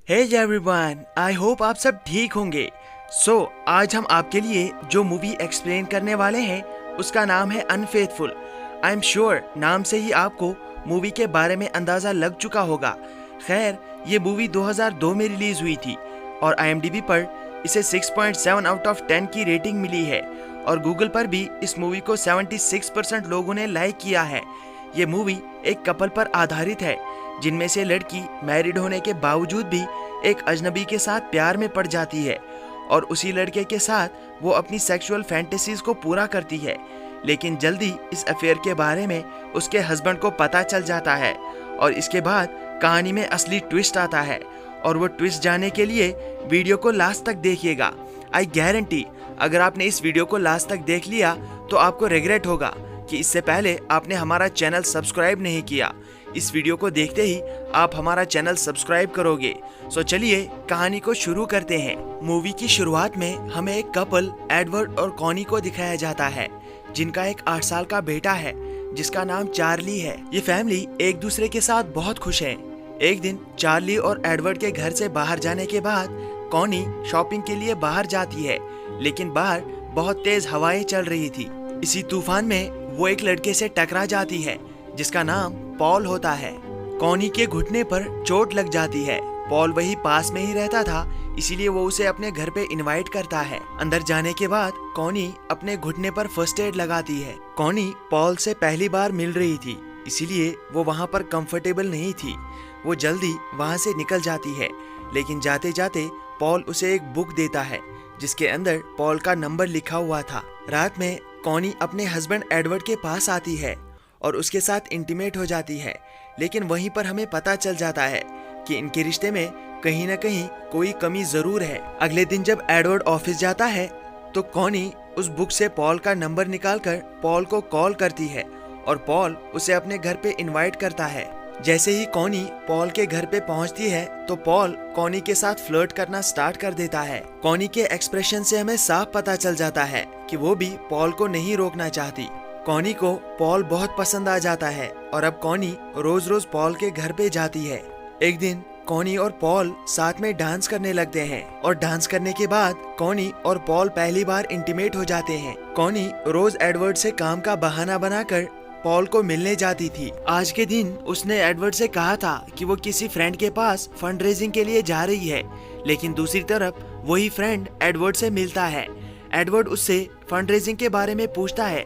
Hey everyone, I hope आप सब ठीक होंगे। आज हम आपके लिए जो मूवी एक्सप्लेन करने वाले हैं उसका नाम है अनफेथफुल। आई एम श्योर नाम से ही आपको मूवी के बारे में अंदाज़ा लग चुका होगा। खैर, ये मूवी 2002 में रिलीज हुई थी और IMDb पर इसे 6.7 आउट ऑफ 10 की रेटिंग मिली है और गूगल पर भी इस मूवी को 76% लोगों ने लाइक किया है। ये मूवी एक कपल पर आधारित है जिनमें से लड़की मैरिड होने के बावजूद भी एक अजनबी के साथ प्यार में पड़ जाती है और उसी लड़के के साथ वो अपनी सेक्सुअल फैंटेसीज को पूरा करती है। लेकिन जल्दी इस अफेयर के बारे में उसके हस्बैंड को पता चल जाता है और इसके बाद कहानी में असली ट्विस्ट आता है और वो ट्विस्ट जानने के लिए वीडियो को लास्ट तक देखिएगा। आई गारंटी अगर आपने इस वीडियो को लास्ट तक देख लिया तो आपको रिग्रेट होगा कि इससे पहले आपने हमारा चैनल सब्सक्राइब नहीं किया। इस वीडियो को देखते ही आप हमारा चैनल सब्सक्राइब करोगे। चलिए कहानी को शुरू करते हैं। मूवी की शुरुआत में हमें एक कपल एडवर्ड और कॉनी को दिखाया जाता है जिनका एक 8 साल का बेटा है जिसका नाम चार्ली है। ये फैमिली एक दूसरे के साथ बहुत खुश है। एक दिन चार्ली और एडवर्ड के घर से बाहर जाने के बाद कॉनी शॉपिंग के लिए बाहर जाती है, लेकिन बाहर बहुत तेज हवाएं चल रही थी। इसी तूफान में वो एक लड़के से टकरा जाती है जिसका नाम पॉल होता है। कॉनी के घुटने पर चोट लग जाती है। पॉल वही पास में ही रहता था, इसीलिए वो उसे अपने घर पे इनवाइट करता है। अंदर जाने के बाद कॉनी अपने घुटने पर फर्स्ट एड लगाती है। कॉनी पॉल से पहली बार मिल रही थी, इसीलिए वो वहाँ पर कंफर्टेबल नहीं थी। वो जल्दी वहाँ से निकल जाती है, लेकिन जाते जाते पॉल उसे एक बुक देता है जिसके अंदर पॉल का नंबर लिखा हुआ था। रात में कॉनी अपने हस्बैंड एडवर्ड के पास आती है और उसके साथ इंटीमेट हो जाती है, लेकिन वहीं पर हमें पता चल जाता है कि इनके रिश्ते में कहीं न कहीं कोई कमी जरूर है। अगले दिन जब एडवर्ड ऑफिस जाता है तो कॉनी उस बुक से पॉल का नंबर निकालकर पॉल को कॉल करती है और पॉल उसे अपने घर पे इनवाइट करता है। जैसे ही कॉनी पॉल के घर पे पहुंचती है तो पॉल कॉनी के साथ फ्लर्ट करना स्टार्ट कर देता है। कॉनी के एक्सप्रेशन से हमें साफ पता चल जाता है कि वो भी पॉल को नहीं रोकना चाहती। कॉनी को पॉल बहुत पसंद आ जाता है और अब कॉनी रोज रोज पॉल के घर पे जाती है। एक दिन कॉनी और पॉल साथ में डांस करने लगते हैं और डांस करने के बाद कॉनी और पॉल पहली बार इंटीमेट हो जाते हैं। कॉनी रोज एडवर्ड से काम का बहाना बनाकर पॉल को मिलने जाती थी। आज के दिन उसने एडवर्ड से कहा था कि वो किसी फ्रेंड के पास फंड रेजिंग के लिए जा रही है, लेकिन दूसरी तरफ वही फ्रेंड एडवर्ड से मिलता है। एडवर्ड उससे फंड रेजिंग के बारे में पूछता है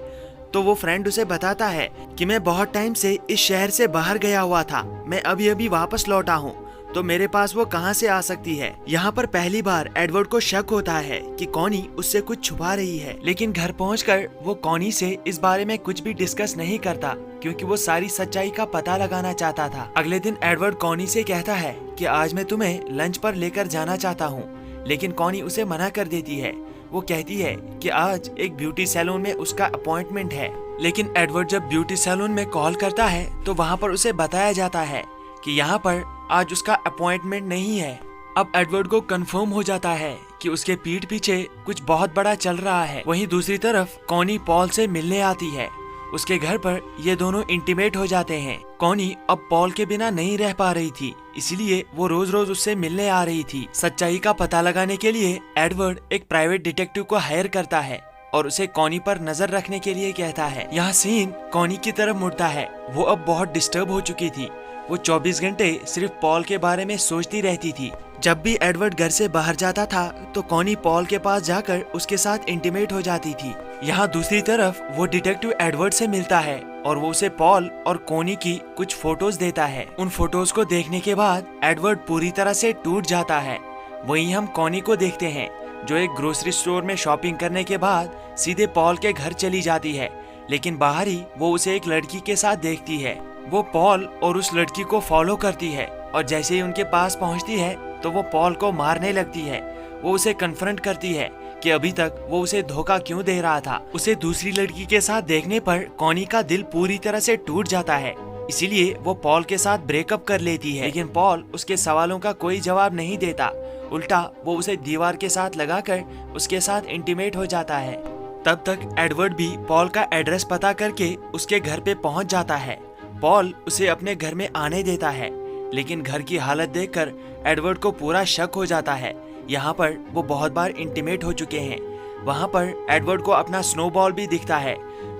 तो वो फ्रेंड उसे बताता है कि मैं बहुत टाइम से इस शहर से बाहर गया हुआ था, मैं अभी अभी वापस लौटा हूँ, तो मेरे पास वो कहाँ से आ सकती है। यहाँ पर पहली बार एडवर्ड को शक होता है कि कॉनी उससे कुछ छुपा रही है, लेकिन घर पहुंचकर वो कॉनी से इस बारे में कुछ भी डिस्कस नहीं करता क्योंकि वो सारी सच्चाई का पता लगाना चाहता था। अगले दिन एडवर्ड कॉनी से कहता है कि आज मैं तुम्हें लंच पर लेकर जाना चाहता हूँ, लेकिन कॉनी उसे मना कर देती है। वो कहती है कि आज एक ब्यूटी सैलून में उसका अपॉइंटमेंट है, लेकिन एडवर्ड जब ब्यूटी सैलून में कॉल करता है तो वहाँ पर उसे बताया जाता है कि यहाँ पर आज उसका अपॉइंटमेंट नहीं है। अब एडवर्ड को कंफर्म हो जाता है कि उसके पीठ पीछे कुछ बहुत बड़ा चल रहा है। वहीं दूसरी तरफ कॉनी पॉल से मिलने आती है। उसके घर पर ये दोनों इंटीमेट हो जाते हैं। कॉनी अब पॉल के बिना नहीं रह पा रही थी, इसलिए वो रोज रोज उससे मिलने आ रही थी। सच्चाई का पता लगाने के लिए एडवर्ड एक प्राइवेट डिटेक्टिव को हायर करता है और उसे कॉनी पर नजर रखने के लिए कहता है। यहाँ सीन कॉनी की तरफ मुड़ता है। वो अब बहुत डिस्टर्ब हो चुकी थी। वो 24 घंटे सिर्फ पॉल के बारे में सोचती रहती थी। जब भी एडवर्ड घर से बाहर जाता था तो कॉनी पॉल के पास जाकर उसके साथ इंटीमेट हो जाती थी। यहाँ दूसरी तरफ वो डिटेक्टिव एडवर्ड से मिलता है और वो उसे पॉल और कॉनी की कुछ फोटोज देता है। उन फोटोज को देखने के बाद एडवर्ड पूरी तरह से टूट जाता है। वहीं हम कॉनी को देखते हैं जो एक ग्रोसरी स्टोर में शॉपिंग करने के बाद सीधे पॉल के घर चली जाती है, लेकिन बाहर ही वो उसे एक लड़की के साथ देखती है। वो पॉल और उस लड़की को फॉलो करती है और जैसे ही उनके पास पहुंचती है तो वो पॉल को मारने लगती है। वो उसे कन्फ्रंट करती है कि अभी तक वो उसे धोखा क्यों दे रहा था। उसे दूसरी लड़की के साथ देखने पर कॉनी का दिल पूरी तरह से टूट जाता है, इसीलिए वो पॉल के साथ ब्रेकअप कर लेती है। लेकिन पॉल उसके सवालों का कोई जवाब नहीं देता, उल्टा वो उसे दीवार के साथ लगाकर उसके साथ इंटीमेट हो जाता है। तब तक एडवर्ड भी पॉल का एड्रेस पता करके उसके घर पे पहुंच जाता है। पॉल उसे अपने घर में आने देता है, लेकिन घर की हालत देखकर एडवर्ड को पूरा शक हो जाता है। यहाँ पर वो बहुत बार इंटीमेट हो चुके हैं। वहाँ पर एडवर्ड को अपना स्नोबॉल भी दिखता है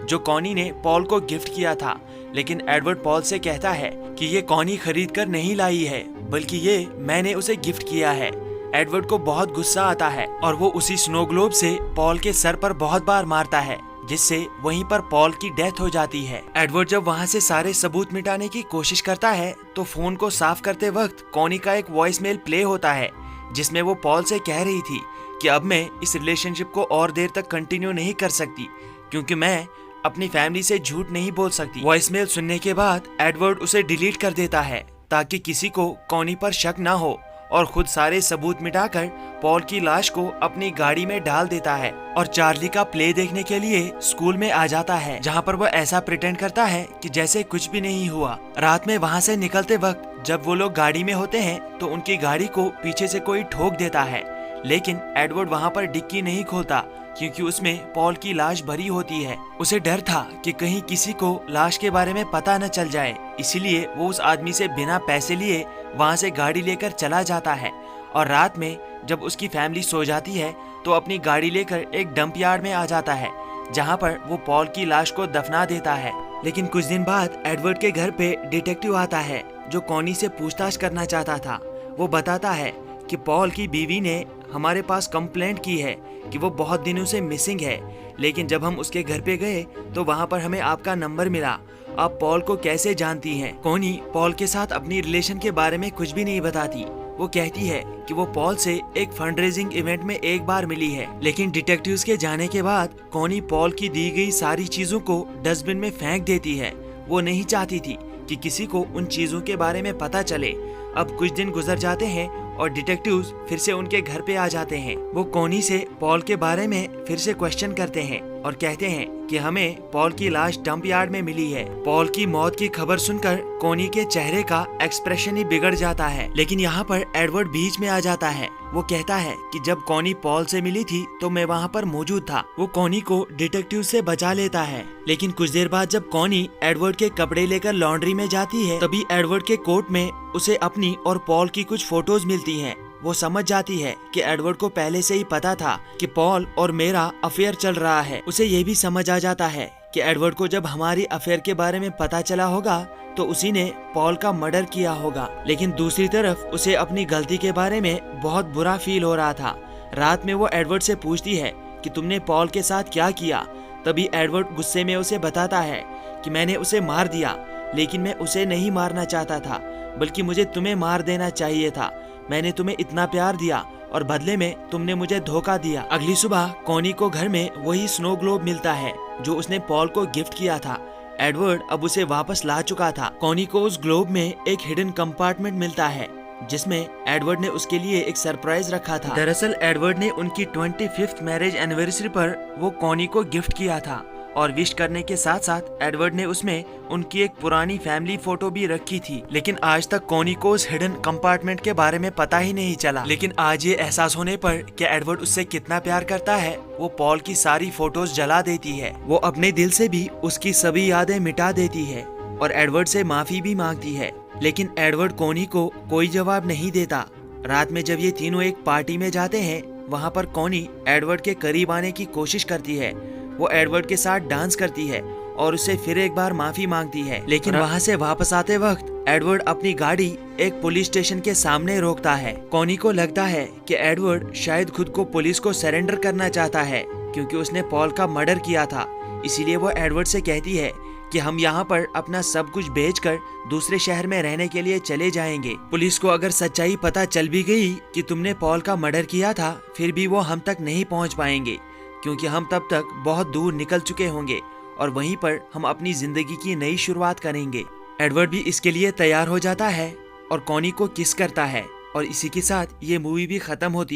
जो कॉनी ने पॉल को गिफ्ट किया था, लेकिन एडवर्ड पॉल से कहता है कि ये कॉनी खरीद कर नहीं लाई है, बल्कि ये मैंने उसे गिफ्ट किया है। एडवर्ड को बहुत गुस्सा आता है और वो उसी स्नो ग्लोब से पॉल के सर पर बहुत बार मारता है, जिससे वहीं पर पॉल की डेथ हो जाती है। एडवर्ड जब वहाँ से सारे सबूत मिटाने की कोशिश करता है तो फोन को साफ करते वक्त कॉनी का एक वॉइस मेल प्ले होता है, जिसमें वो पॉल से कह रही थी कि अब मैं इस रिलेशनशिप को और देर तक कंटिन्यू नहीं कर सकती, क्योंकि मैं अपनी फैमिली से झूठ नहीं बोल सकती। वॉइस मेल सुनने के बाद एडवर्ड उसे डिलीट कर देता है ताकि किसी को कॉनी पर शक ना हो, और खुद सारे सबूत मिटाकर पॉल की लाश को अपनी गाड़ी में डाल देता है और चार्ली का प्ले देखने के लिए स्कूल में आ जाता है, जहाँ पर वो ऐसा प्रिटेंड करता है कि जैसे कुछ भी नहीं हुआ। रात में वहाँ से निकलते वक्त जब वो लोग गाड़ी में होते हैं तो उनकी गाड़ी को पीछे से कोई ठोक देता है, लेकिन एडवर्ड वहाँ पर डिक्की नहीं खोलता क्योंकि उसमें पॉल की लाश भरी होती है। उसे डर था कि कहीं किसी को लाश के बारे में पता न चल जाए, इसीलिए वो उस आदमी से बिना पैसे लिए वहाँ से गाड़ी लेकर चला जाता है। और रात में जब उसकी फैमिली सो जाती है तो अपनी गाड़ी लेकर एक डंप यार्ड में आ जाता है, जहाँ पर वो पॉल की लाश को दफना देता है। लेकिन कुछ दिन बाद एडवर्ड के घर पे डिटेक्टिव आता है जो कॉनी से पूछताछ करना चाहता था। वो बताता है कि पॉल की बीवी ने हमारे पास कंप्लेंट की है कि वो बहुत दिनों से मिसिंग है, लेकिन जब हम उसके घर पे गए तो वहाँ पर हमें आपका नंबर मिला। आप पॉल को कैसे जानती हैं? कॉनी पॉल के साथ अपनी रिलेशन के बारे में कुछ भी नहीं बताती। वो कहती है कि वो पॉल से एक फंड रेजिंग इवेंट में एक बार मिली है, लेकिन डिटेक्टिव्स के जाने के बाद कॉनी पॉल की दी गई सारी चीजों को डस्टबिन में फेंक देती है। वो नहीं चाहती थी कि किसी को उन चीजों के बारे में पता चले। अब कुछ दिन गुजर जाते हैं और डिटेक्टिव्स फिर से उनके घर पे आ जाते हैं। वो कॉनी से पॉल के बारे में फिर से क्वेश्चन करते हैं और कहते हैं कि हमें पॉल की लाश डंप यार्ड में मिली है। पॉल की मौत की खबर सुनकर कॉनी के चेहरे का एक्सप्रेशन ही बिगड़ जाता है, लेकिन यहाँ पर एडवर्ड बीच में आ जाता है। वो कहता है कि जब कॉनी पॉल से मिली थी तो मैं वहाँ पर मौजूद था। वो कॉनी को डिटेक्टिव से बचा लेता है, लेकिन कुछ देर बाद जब कॉनी एडवर्ड के कपड़े लेकर लॉन्ड्री में जाती है तभी एडवर्ड के कोट में उसे अपनी और पॉल की कुछ फोटोज मिलती हैं। वो समझ जाती है कि एडवर्ड को पहले से ही पता था कि पॉल और मेरा अफेयर चल रहा है। उसे ये भी समझ आ जाता है कि एडवर्ड को जब हमारी अफेयर के बारे में पता चला होगा तो उसी ने पॉल का मर्डर किया होगा। लेकिन दूसरी तरफ उसे अपनी गलती के बारे में बहुत बुरा फील हो रहा था। रात में वो एडवर्ड से पूछती है कि तुमने पॉल के साथ क्या किया। तभी एडवर्ड गुस्से में उसे बताता है कि मैंने उसे मार दिया, लेकिन मैं उसे नहीं मारना चाहता था, बल्कि मुझे तुम्हें मार देना चाहिए था। मैंने तुम्हें इतना प्यार दिया और बदले में तुमने मुझे धोखा दिया। अगली सुबह कॉनी को घर में वही स्नो ग्लोब मिलता है जो उसने पॉल को गिफ्ट किया था। एडवर्ड अब उसे वापस ला चुका था। कॉनी को उस ग्लोब में एक हिडन कंपार्टमेंट मिलता है जिसमें एडवर्ड ने उसके लिए एक सरप्राइज रखा था। दरअसल एडवर्ड ने उनकी 25th मैरिज एनिवर्सरी पर वो कॉनी को गिफ्ट किया था और विश करने के साथ साथ एडवर्ड ने उसमें उनकी एक पुरानी फैमिली फोटो भी रखी थी। लेकिन आज तक कॉनी को उस हिडन कंपार्टमेंट के बारे में पता ही नहीं चला। लेकिन आज ये एहसास होने पर कि एडवर्ड उससे कितना प्यार करता है, वो पॉल की सारी फोटोज जला देती है। वो अपने दिल से भी उसकी सभी यादें मिटा देती है और एडवर्ड से माफी भी मांगती है, लेकिन एडवर्ड कॉनी को कोई जवाब नहीं देता। रात में जब ये तीनों एक पार्टी में जाते हैं, वहाँ पर कॉनी एडवर्ड के करीब आने की कोशिश करती है। वो एडवर्ड के साथ डांस करती है और उससे फिर एक बार माफी मांगती है, लेकिन वहाँ से वापस आते वक्त एडवर्ड अपनी गाड़ी एक पुलिस स्टेशन के सामने रोकता है। कॉनी को लगता है कि एडवर्ड शायद खुद को पुलिस को सरेंडर करना चाहता है क्योंकि उसने पॉल का मर्डर किया था। इसीलिए वो एडवर्ड से कहती है कि हम यहाँ पर अपना सब कुछ बेचकर दूसरे शहर में रहने के लिए चले जाएंगे। पुलिस को अगर सच्चाई पता चल भी गई कि तुमने पॉल का मर्डर किया था, फिर भी वो हम तक नहीं पहुँच पाएंगे क्योंकि हम तब तक बहुत दूर निकल चुके होंगे और वहीं पर हम अपनी जिंदगी की नई शुरुआत करेंगे। एडवर्ड भी इसके लिए तैयार हो जाता है और कॉनी को किस करता है और इसी के साथ ये मूवी भी खत्म होती है।